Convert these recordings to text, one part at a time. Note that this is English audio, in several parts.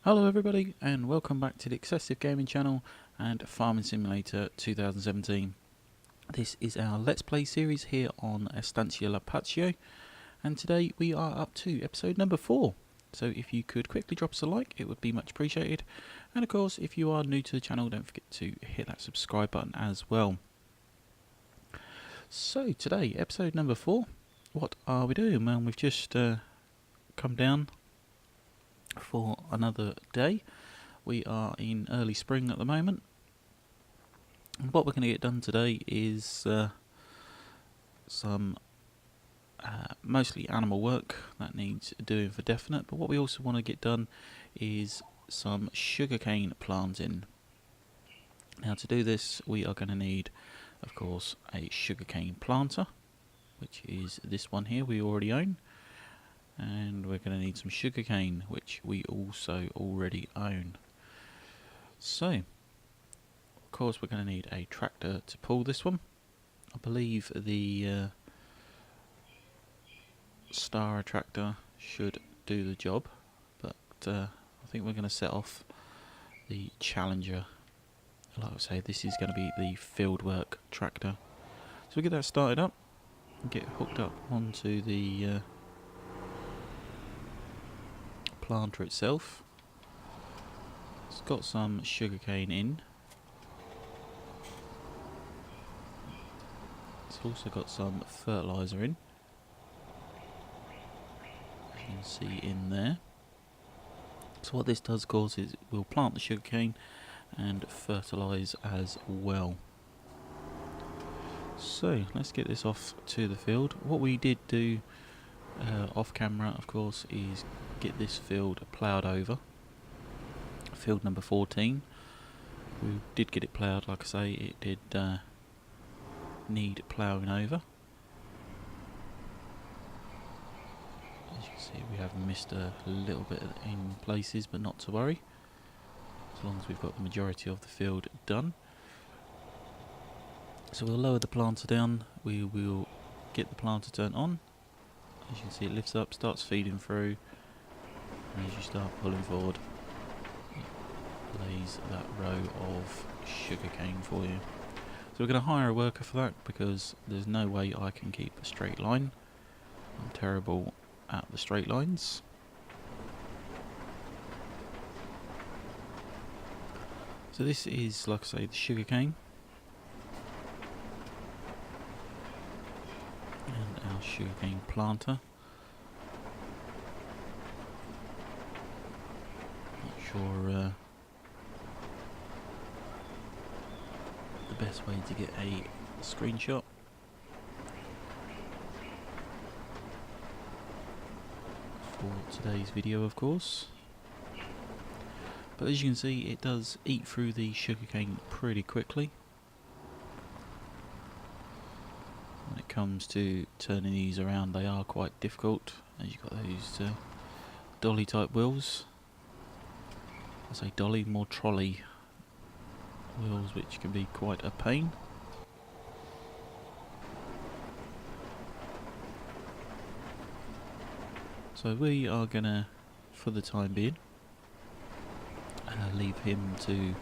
Hello everybody and welcome back to the XsivGaming channel and Farming Simulator 2017. This is our Let's Play series here on Estancia Lapacho, and today we are up to episode number 4. So if you could quickly drop us a like, it would be much appreciated. And of course, if you are new to the channel, don't forget to hit that subscribe button as well. So today, episode number 4, what are we doing? Well, we've just come down for another day. We are in early spring at the moment, and what we're going to get done today is some mostly animal work that needs doing for definite, but what we also want to get done is some sugarcane planting. Now to do this we are going to need, of course, a sugarcane planter, which is this one here we already own. And we're going to need some sugarcane, which we also already own. So, of course, we're going to need a tractor to pull this one. I believe the Star tractor should do the job, but I think we're going to set off the Challenger. Like I say, this is going to be the fieldwork tractor. So we get that started up and get hooked up onto the planter itself. It's got some sugarcane in. It's also got some fertiliser in, as you can see in there. So what this does, of course, is we'll plant the sugarcane and fertilise as well. So let's get this off to the field. What we did do off camera, of course, is get this field ploughed over. Field number 14. We did get it ploughed, like I say, it did need ploughing over. As you can see, we have missed a little bit in places, but not to worry, as long as we've got the majority of the field done. So we'll lower the planter down, we will get the planter turned on. As you can see, it lifts up, starts feeding through, and as you start pulling forward, it lays that row of sugarcane for you. So we're going to hire a worker for that, because there's no way I can keep a straight line. I'm terrible at the straight lines. So this is, like I say, the sugarcane. And our sugarcane planter. Not sure the best way to get a screenshot. For today's video, of course. But as you can see, it does eat through the sugarcane pretty quickly. When it comes to turning these around, they are quite difficult, as you've got those dolly type wheels. I say dolly, more trolley wheels, which can be quite a pain. So we are gonna, for the time being, leave him to,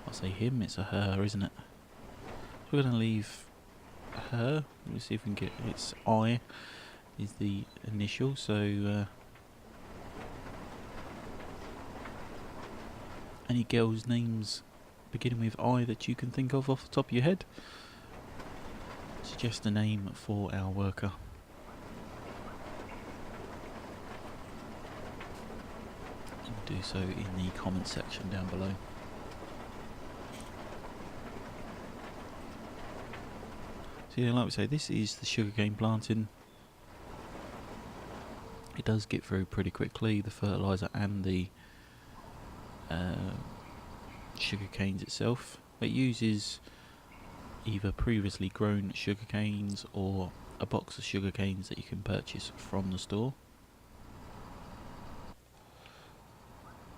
I say him, it's a her, isn't it? So we're gonna leave her. Let me see if we can get, its I is the initial, so any girls' names beginning with I that you can think of off the top of your head, suggest a name for our worker. And do so in the comment section down below. So yeah, like we say, this is the sugarcane planting. It does get through pretty quickly, the fertiliser and the sugar canes itself. It uses either previously grown sugar canes or a box of sugar canes that you can purchase from the store.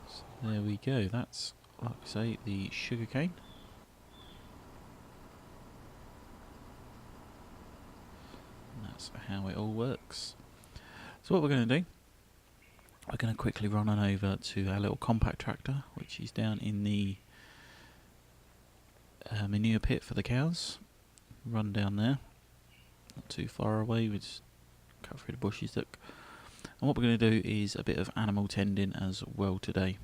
So there we go, that's, like I say, the sugar cane. And that's how it all works. So what we're going to do, we're going to quickly run on over to our little compact tractor, which is down in the manure pit for the cows. Run down there, not too far away, we just cut through the bushes. Look. And what we're going to do is a bit of animal tending as well today,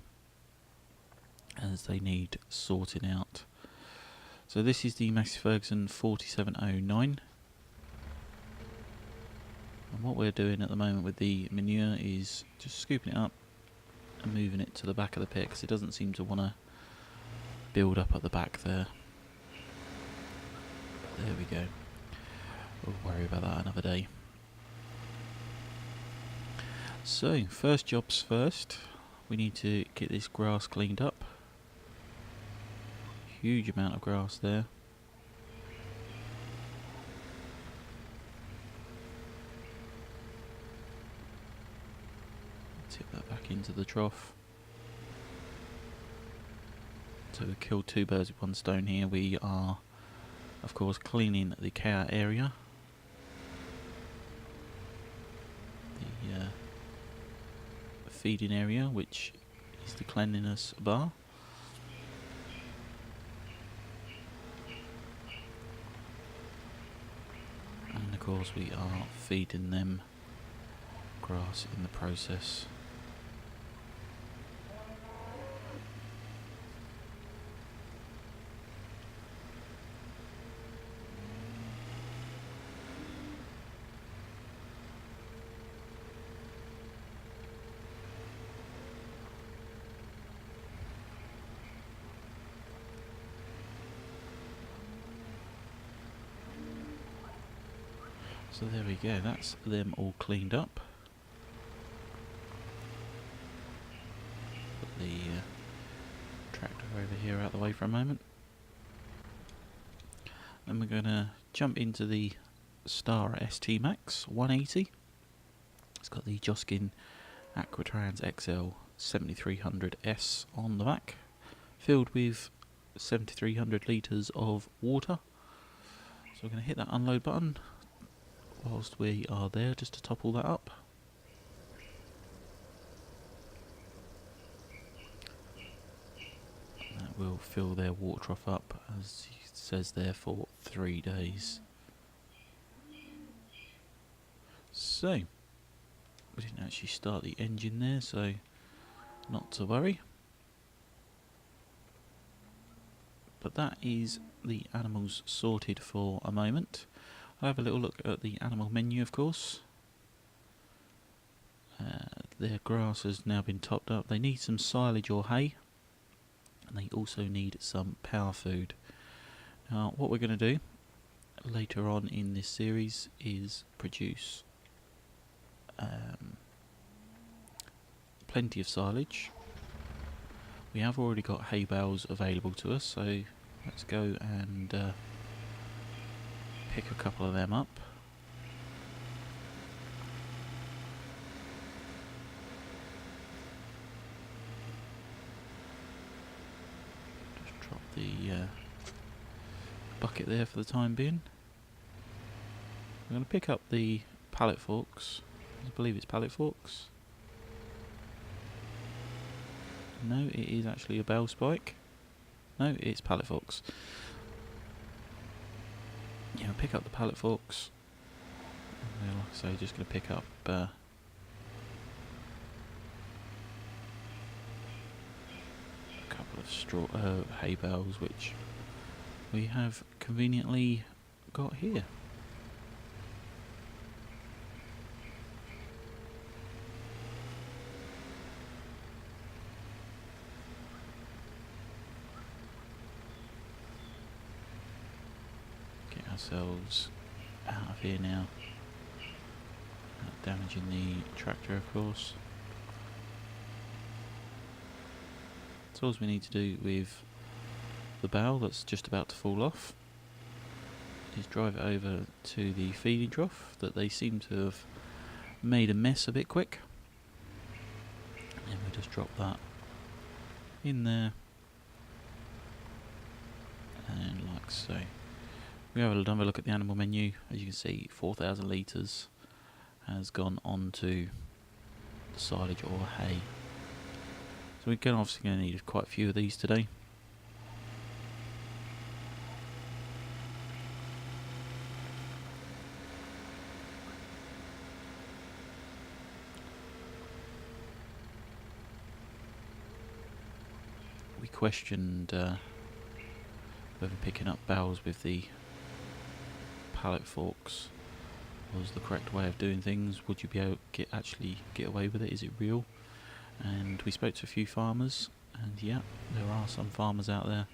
as they need sorting out. So this is the Massey Ferguson 4709. And what we're doing at the moment with the manure is just scooping it up and moving it to the back of the pit, because it doesn't seem to want to build up at the back there. There we go. We'll worry about that another day. So, first jobs first. We need to get this grass cleaned up. Huge amount of grass there. Tip that back into the trough. So we killed two birds with one stone here. We are, of course, cleaning the cow area. The feeding area, which is the cleanliness bar. And of course we are feeding them grass in the process. So there we go, that's them all cleaned up. Put the tractor over here out of the way for a moment. Then we're going to jump into the Star ST Max 180. It's got the Joskin Aquatrans XL 7300S on the back, filled with 7300 litres of water. So we're going to hit that unload button whilst we are there, just to top all that up. And that will fill their water trough up, as it says there, for 3 days. So, we didn't actually start the engine there, so not to worry. But that is the animals sorted for a moment. I'll have a little look at the animal menu, of course. Their grass has now been topped up. They need some silage or hay, and they also need some power food. Now, what we're going to do later on in this series is produce plenty of silage. We have already got hay bales available to us, so let's go and pick a couple of them up. Just drop the bucket there for the time being. I'm going to pick up the pallet forks. I believe it's pallet forks. No, it is actually a bell spike. No, it's pallet forks. Yeah, I'll pick up the pallet forks. And like I say, just going to pick up a couple of straw hay bales, which we have conveniently got here. Ourselves out of here now, not damaging the tractor, of course. So all we need to do with the bowl that's just about to fall off is drive it over to the feeding trough that they seem to have made a mess a bit quick, and we'll just drop that in there, and like so. We have another look at the animal menu. As you can see, 4,000 litres has gone on to silage or hay. So we're obviously going to need quite a few of these today. We questioned whether picking up bales with the pallet forks was the correct way of doing things. Would you be able to actually get away with it? Is it real? And we spoke to a few farmers, and yeah, there are some farmers out there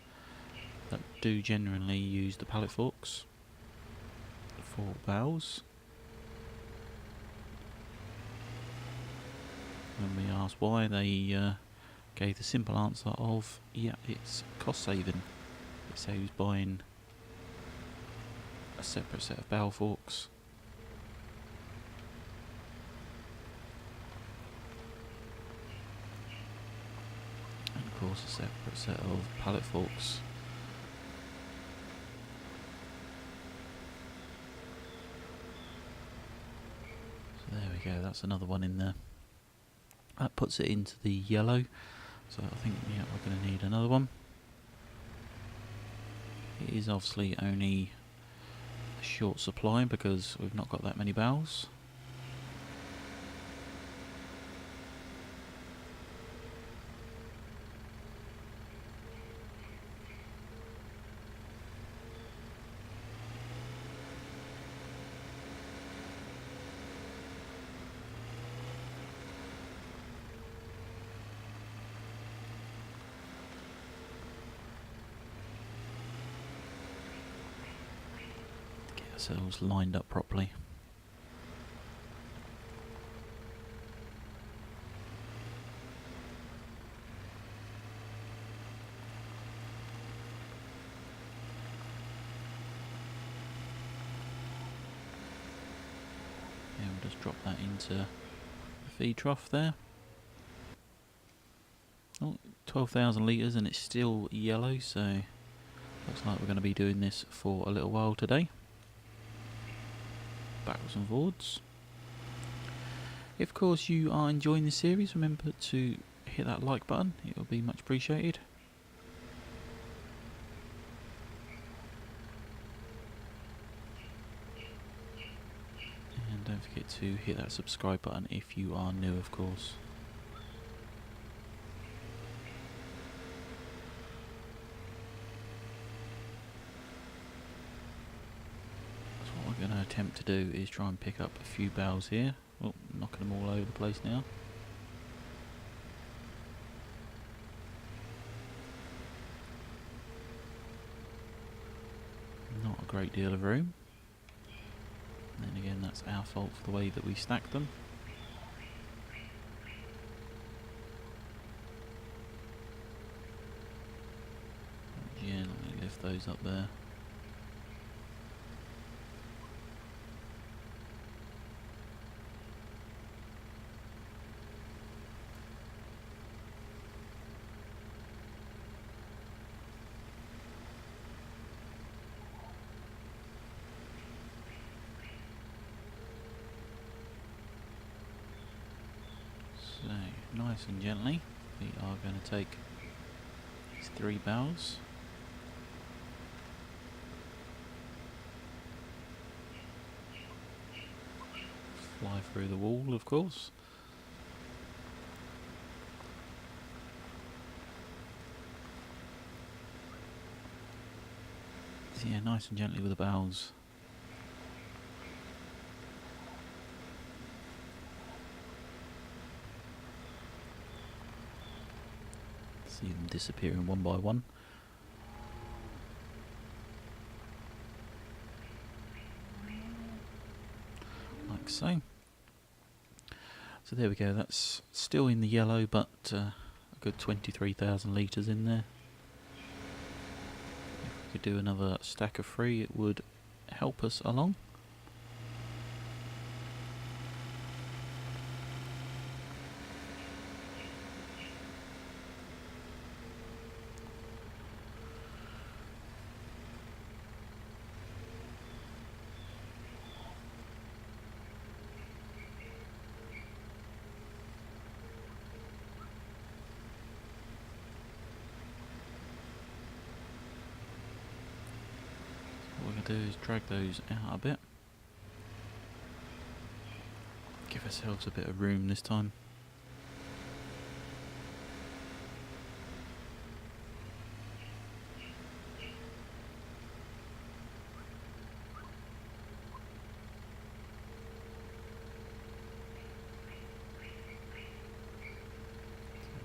that do genuinely use the pallet forks for bales. When we asked why, they gave the simple answer of, yeah, it's cost saving. It saves buying a separate set of bale forks. And of course a separate set of pallet forks. So there we go, that's another one in there. That puts it into the yellow. So I think, yeah, we're going to need another one. It is obviously only a short supply because we've not got that many bales. Ourselves lined up properly. Yeah, we'll just drop that into the feed trough there. Oh, 12,000 litres and it's still yellow, so looks like we're going to be doing this for a little while today. Backwards and forwards. If of course you are enjoying this series, remember to hit that like button, it will be much appreciated. And don't forget to hit that subscribe button if you are new, of course. What we're going to attempt to do is try and pick up a few bales here. Oh, knocking them all over the place now. Not a great deal of room. And then again, that's our fault for the way that we stack them. Gently lift those up there. So, nice and gently, we are going to take these 3 bales. Fly through the wall, of course. So yeah, nice and gently with the bales. See them disappearing one by one. Like so. So there we go, that's still in the yellow, but a good 23,000 litres in there. If we could do another stack of 3, it would help us along. I'll do is drag those out a bit. Give ourselves a bit of room this time.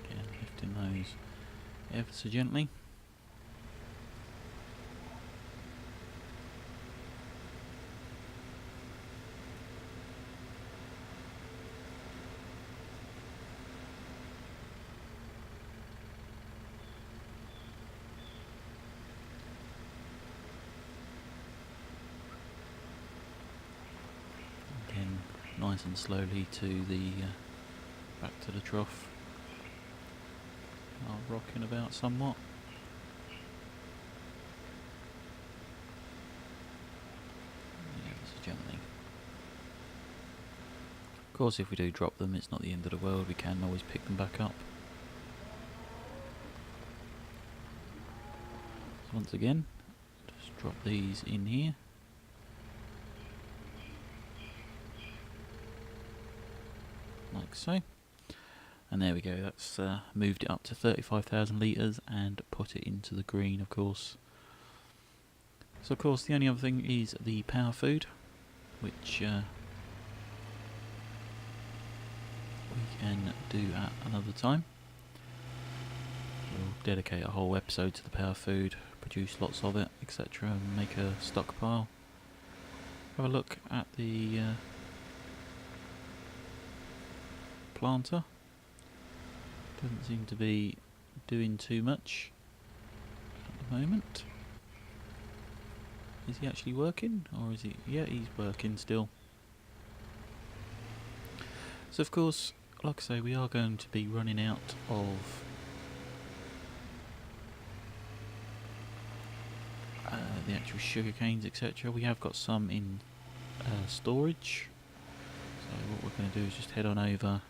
Again, lifting those ever so gently. Again, nice and slowly to the back to the trough. Are rocking about somewhat. Yeah, so gently. Of course, if we do drop them, it's not the end of the world. We can always pick them back up. So once again, just drop these in here. Like so. And there we go, that's moved it up to 35,000 litres and put it into the green, of course. So of course the only other thing is the power food, which we can do at another time. We'll dedicate a whole episode to the power food, produce lots of it, etc. and make a stockpile. Have a look at the planter. Doesn't seem to be doing too much at the moment. Is he actually working? Or is he... yeah, he's working still. So of course, like I say, we are going to be running out of the actual sugar canes, etc. We have got some in storage. So what we're going to do is just head on over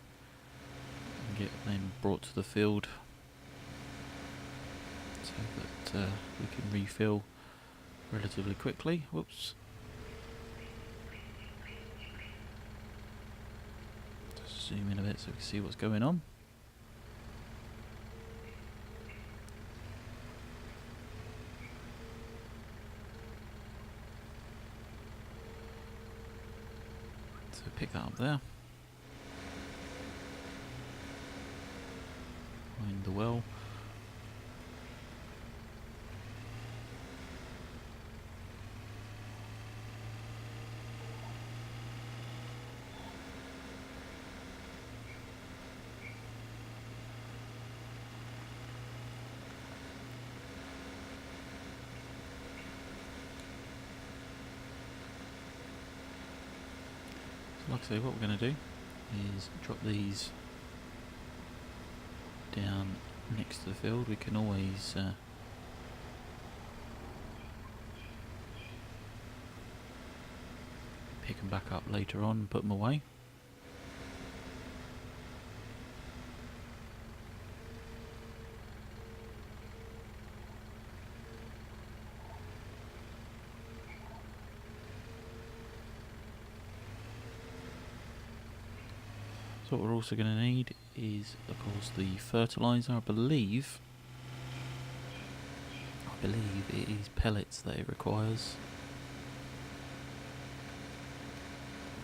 and get them brought to the field so that we can refill relatively quickly. Whoops. Just zoom in a bit so we can see what's going on. So pick that up there. Find the well. So like I say, what we're going to do is drop these down next to the field. We can always pick them back up later on and put them away. So what we're also going to need is, of course, the fertiliser. I believe it is pellets that it requires.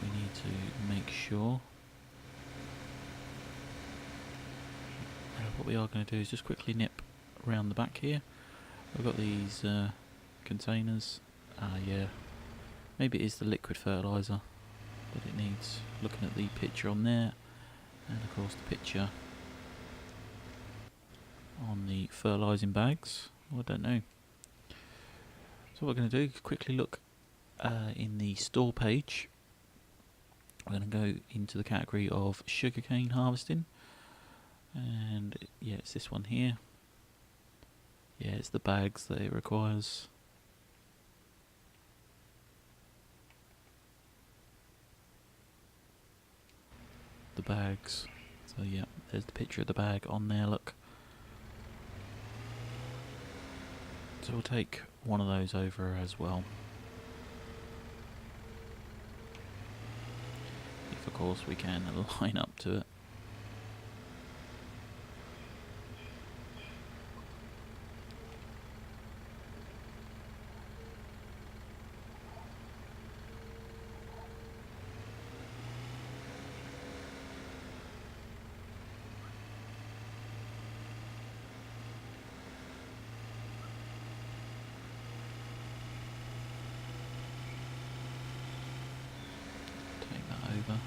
We need to make sure. What we are going to do is just quickly nip around the back here. I've got these containers. Yeah, maybe it is the liquid fertiliser, but it needs looking at the picture on there. And of course the picture on the fertilising bags. I don't know. So what we're going to do is quickly look in the store page. We're going to go into the category of sugarcane harvesting. And yeah, it's this one here. Yeah, it's the bags that it requires. The bags. So yeah, there's the picture of the bag on there, look. So we'll take one of those over as well. course we can line up to it. Take that over.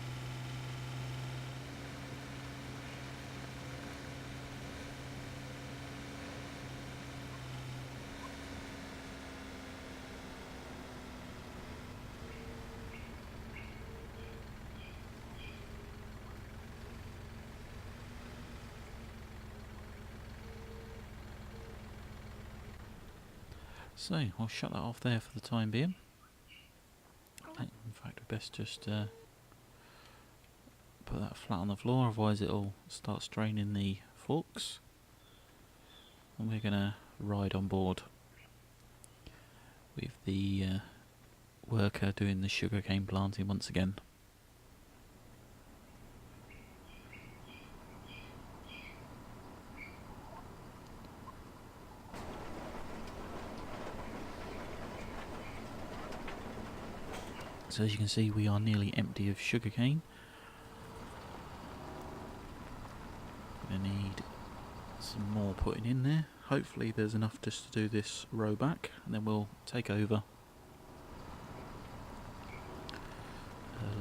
So, I'll shut that off there for the time being. In fact, we best just put that flat on the floor, otherwise it'll start straining the forks. And we're going to ride on board with the worker doing the sugarcane planting once again. So as you can see, we are nearly empty of sugarcane. We're going to need some more putting in there. Hopefully there's enough just to do this row back, and then we'll take over.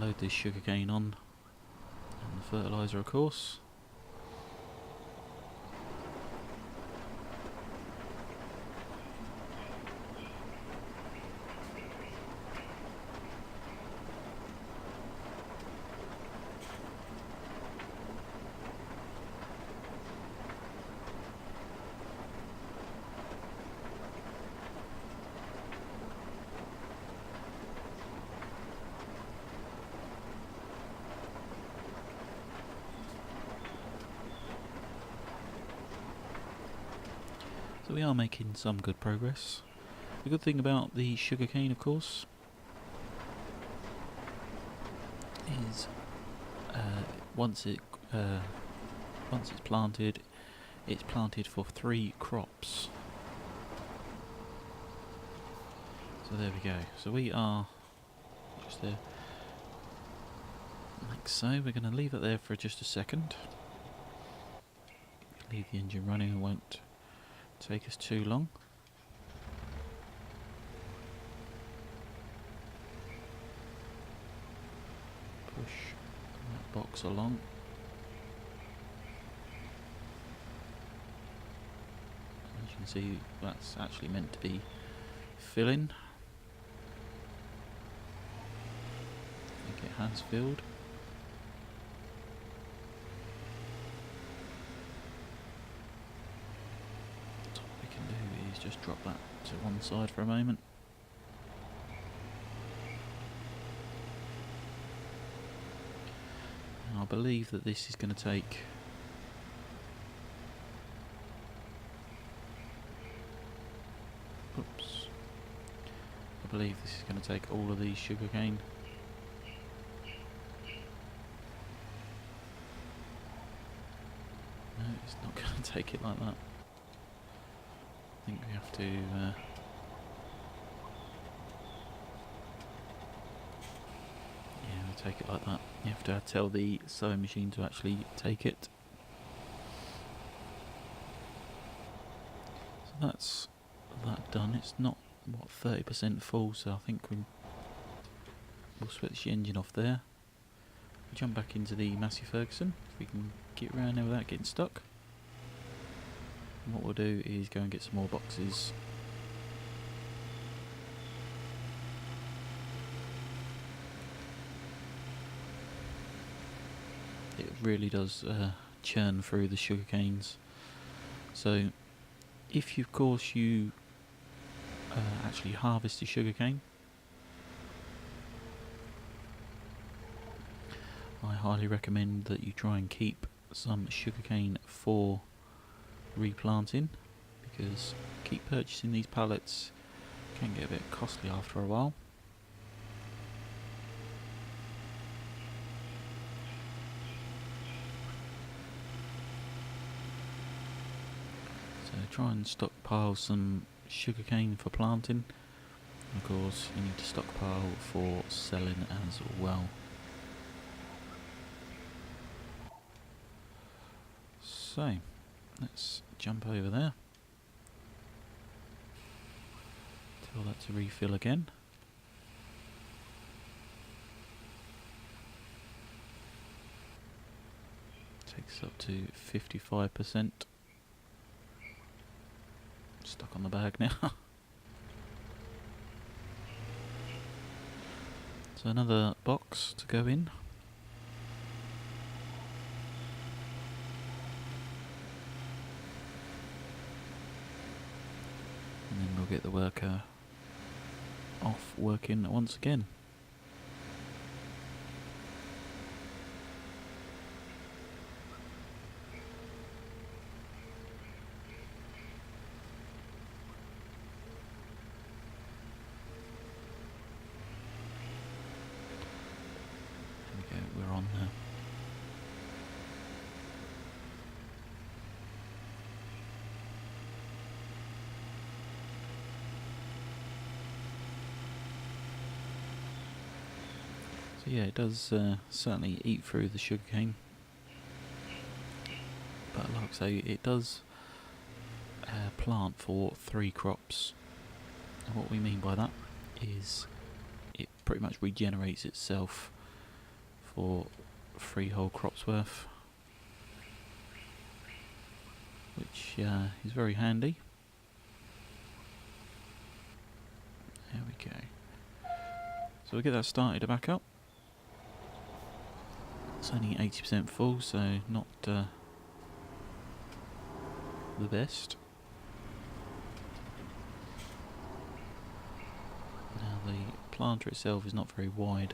Load this sugarcane on, and the fertiliser of course. So we are making some good progress. The good thing about the sugarcane, of course, is once it's planted for 3 crops. So there we go. So we are just there, like so. We're going to leave it there for just a second. Leave the engine running, it won't take us too long. Push that box along. As you can see, that's actually meant to be filling. I think it has filled. Just drop that to one side for a moment. And I believe that this is going to take I believe this is going to take all of these sugarcane. No, it's not going to take it like that. I think we have to yeah, we'll take it like that. You have to tell the sewing machine to actually take it. So that's that done. It's not, what, 30% full, so I think we'll switch the engine off there. We'll jump back into the Massey Ferguson if we can get around there without getting stuck. And what we'll do is go and get some more boxes. It really does churn through the sugar canes. So if you, of course, you actually harvest the sugar cane, I highly recommend that you try and keep some sugarcane for replanting, because keep purchasing these pallets can get a bit costly after a while. try and stockpile some sugarcane for planting. Of course, you need to stockpile for selling as well. So, let's jump over there. Tell that to refill again. Takes up to 55%. Stuck on the bag now. So another box to go in. And then we'll get the worker off working once again. There we go, we're on there. So yeah, it does certainly eat through the sugarcane, but like I say, it does plant for 3 crops. And what we mean by that is it pretty much regenerates itself for 3 whole crops worth, which is very handy. There we go. So we'll get that started back up. It's only 80% full, so not the best. Now the planter itself is not very wide.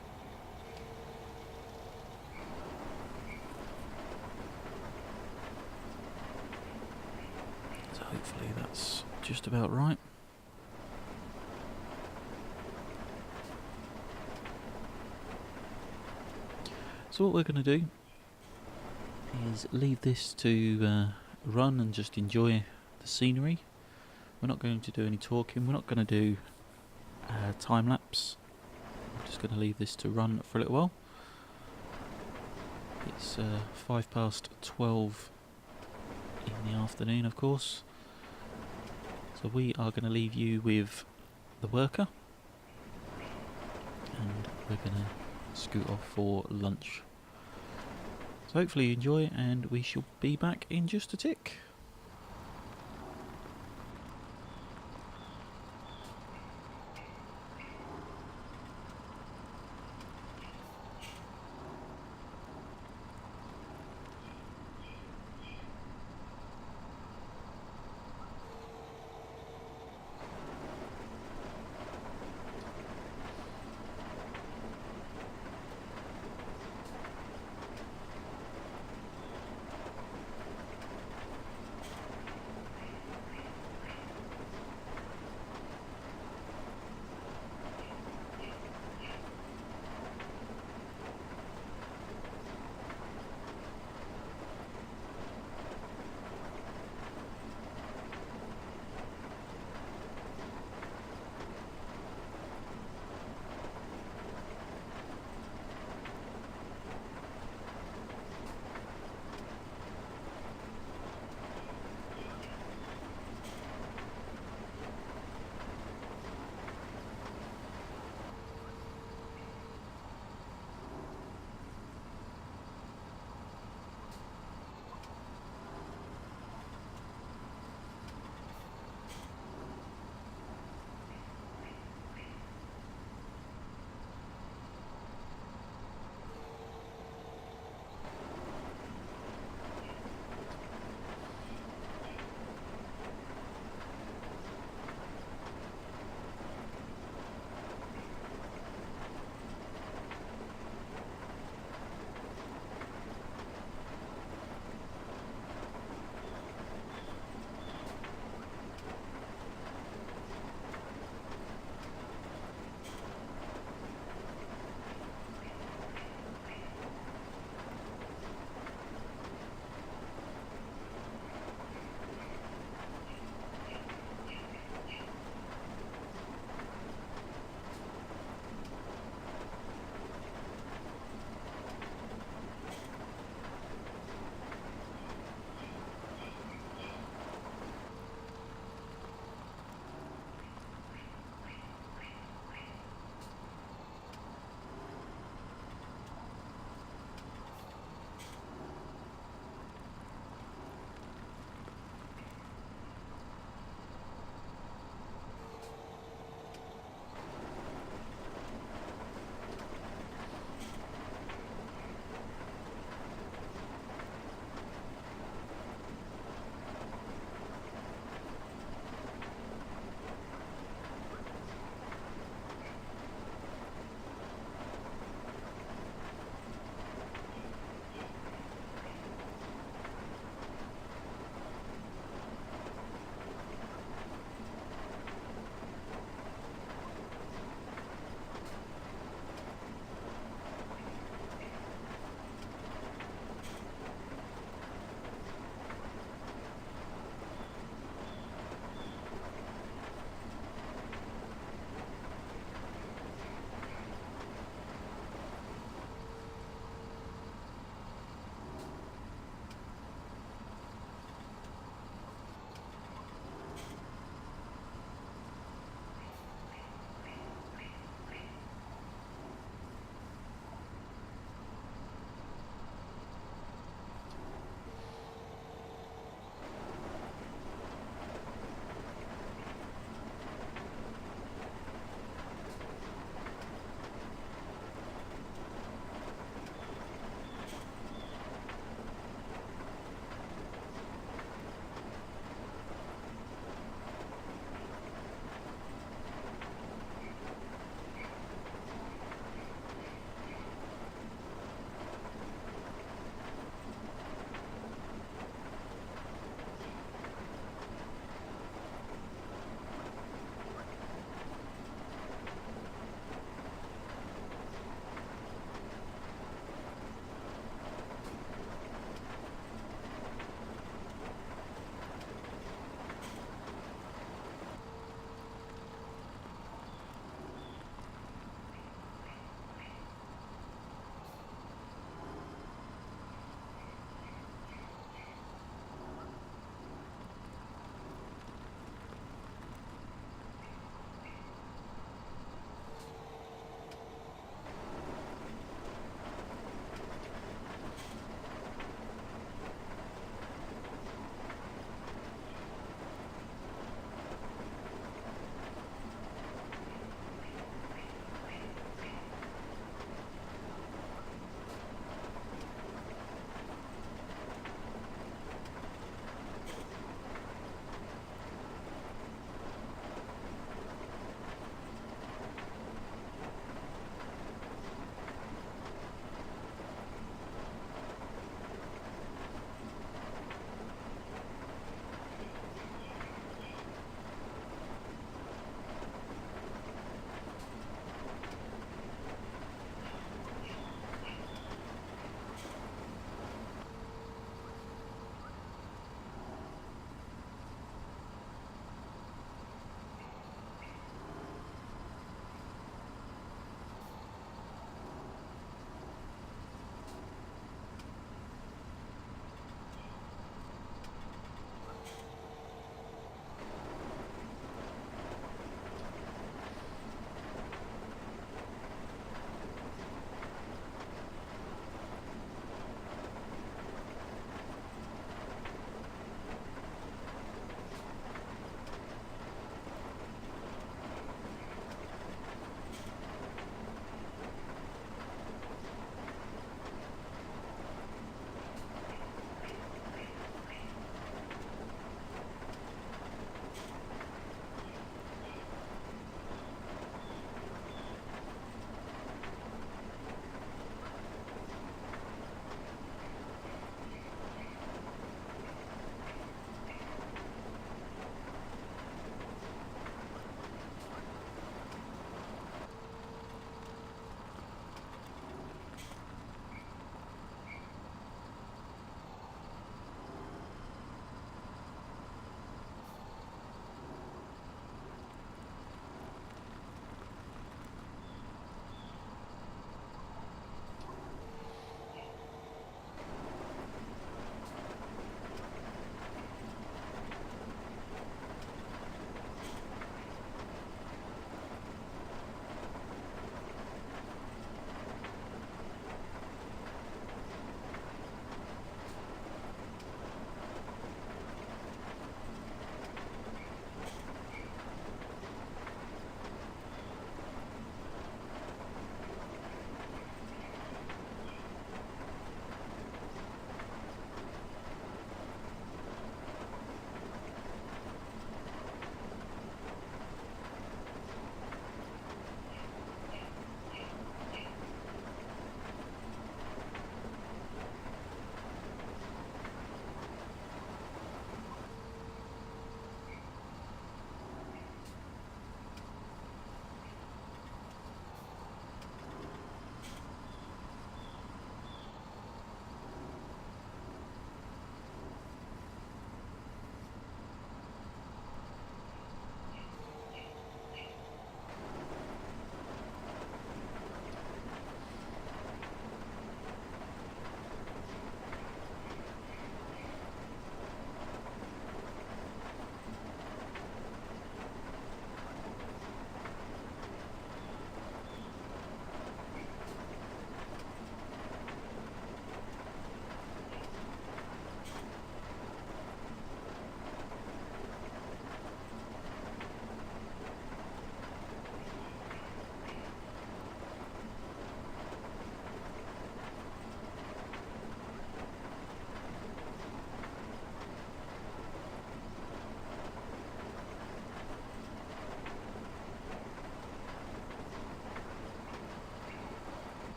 So hopefully that's just about right. So what we're going to do is leave this to run and just enjoy the scenery. We're not going to do any talking, we're not going to do time lapse. I'm just going to leave this to run for a little while. It's 12:05 in the afternoon, of course. So we are going to leave you with the worker, and we're going to scoot off for lunch. So hopefully you enjoy, and we shall be back in just a tick.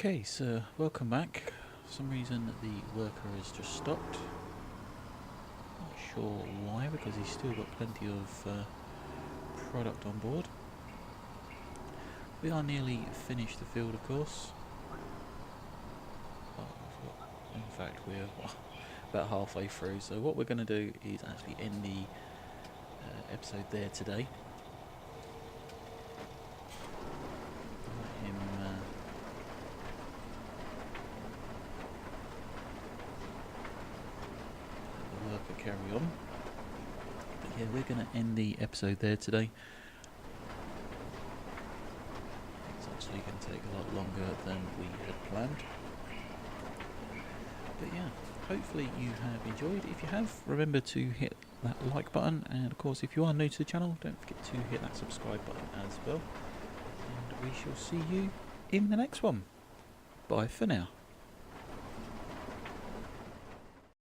Okay, so welcome back. For some reason the worker has just stopped. Not sure why, because he's still got plenty of product on board. We are nearly finished the field, of course. In fact, we're about halfway through. So what we're going to do is actually end the episode there today. Let him let the worker carry on. But yeah, we're going to end the episode there today. It's actually going to take a lot longer than we had planned. But yeah, hopefully you have enjoyed. If you have, remember to hit that like button, and of course if you are new to the channel, don't forget to hit that subscribe button as well. And we shall see you in the next one. Bye for now.